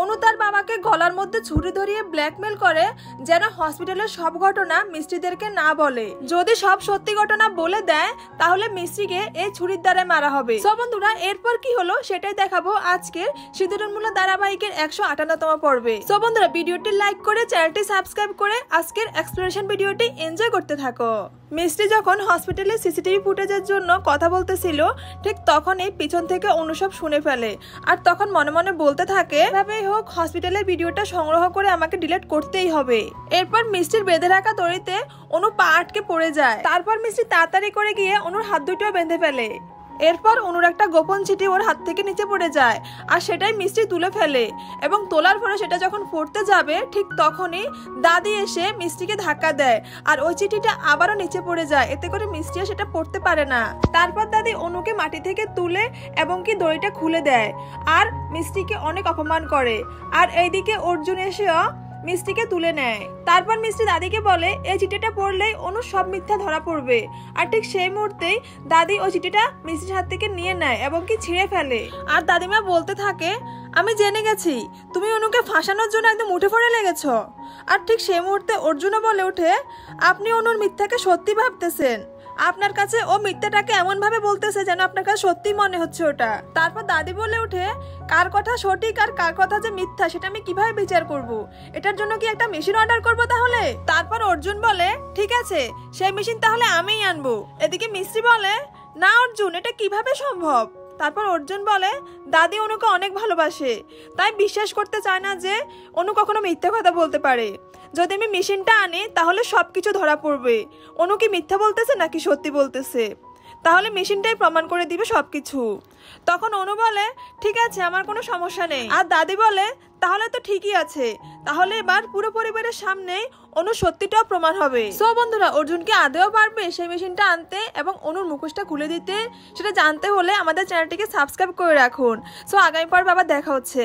অনু তার বাবাকে গলার মধ্যে ছুরি ধরিয়ে ব্ল্যাকমেল করে যেন হসপিটালের সব ঘটনা মিস্ত্রিদেরকে না বলে। যদি সব সত্যি ঘটনা বলে দেয় তাহলে মিস্ত্রিকে এই ছুরির দ্বারা মারা হবে। সো বন্ধুরা, এরপর কি হলো সেটাই দেখাবো আজকের সিঁদুর উন্মোলন ধারাবাহিকের 158তম পর্বে। সো বন্ধুরা, ভিডিওটি লাইক করে চ্যানেলটি সাবস্ক্রাইব করে আজকের এক্সপ্লেনেশন ভিডিওটি এনজয় করতে থাকো। মিস্ত্রি যখন হসপিটালে সিসিটিভি ফুটেজের জন্য কথা বলতেছিল, ঠিক তখনই পিছন থেকে অনু সব শুনে ফেলে। আর তখন মনে মনে বলতে থাকে, এভাবেই হোক হসপিটালের ভিডিওটা সংগ্রহ করে আমাকে ডিলিট করতেই হবে। এরপর মিস্ত্রির বেঁধে রাখা দড়িতে অনু পা আটকে পড়ে যায়। তারপর মিস্ত্রি তাড়াতাড়ি করে গিয়ে অনুর হাত দুটো বেঁধে ফেলে। এরপর অনুর একটা গোপন চিঠি ওর হাত থেকে নিচে পড়ে যায়, আর সেটাই মিস্ত্রি তুলে ফেলে। এবং তোলার পরে সেটা যখন পড়তে যাবে, ঠিক তখনই দাদি এসে মিস্ত্রিকে ধাক্কা দেয়, আর ওই চিঠিটা আবারও নিচে পড়ে যায়। এতে করে মিস্ত্রি সেটা পড়তে পারে না। তারপর দাদি অনুকে মাটি থেকে তুলে এবং কি দড়িটা খুলে দেয়, আর মিস্ত্রিকে অনেক অপমান করে। আর এইদিকে অর্জুন এসেও মিস্ত্রিকে তুলে নেয়। তারপর মিস্ত্রি দাদিকে বলে এই চিঠিটা পড়লেই অনু সব মিথ্যা ধরা পড়বে। আর ঠিক সেই মুহূর্তেই দাদি ওই চিঠিটা মিস্ত্রির হাত থেকে নিয়ে নেয় এবং কি ছিঁড়ে ফেলে। আর দাদিমা বলতে থাকে, আমি জেনে গেছি তুমি অনুকে ফাঁসানোর জন্য একদম উঠে পড়ে লেগেছ। আর ঠিক সেই মুহূর্তে অর্জুনও বলে ওঠে, আপনি অনুর মিথ্যাকে সত্যি ভাবতেছেন। আপনার কাছে ও মিথ্যাটাকে এমন ভাবে বলতেছে যেন আপনার কাছে সত্যি মনে হচ্ছে ওটা। তারপর দাদি বলে ওঠে, কার কথা সঠিক আর কার কথা যে মিথ্যা সেটা আমি কিভাবে বিচার করব? এটার জন্য কি একটা মেশিন অর্ডার করব তাহলে? তারপর অর্জুন বলে, ঠিক আছে, সেই মেশিন তাহলে আমিই আনবো। এদিকে মিস্ত্রি বলে, না অর্জুন, এটা কিভাবে সম্ভব? তারপর অর্জুন বলে, দাদি অনুকে অনেক ভালোবাসে, তাই বিশ্বাস করতে চায় না যে অনু কখনো মিথ্যা কথা বলতে পারে। যদি আমি মেশিনটা আনি তাহলে সবকিছু ধরা পড়বে, অনু কি মিথ্যা বলতেছে নাকি সত্যি বলতেছে। তাহলে মেশিনটাই প্রমাণ করে দিবে সবকিছু। তখন অনু বলে, ঠিক আছে, আমার কোনো সমস্যা নেই। আর দাদি বলে, তাহলে তো ঠিকই আছে, তাহলে এবার পুরো পরিবারের সামনেই অনু সত্যিটাও প্রমাণ হবে। সো বন্ধুরা, অর্জুন কি আদেও পারবে সেই মেশিনটা আনতে এবং অনুর মুখোশটা খুলে দিতে? সেটা জানতে হলে আমাদের চ্যানেলটিকে সাবস্ক্রাইব করে রাখুন। সো আগামী পর্বে আবার দেখা হচ্ছে।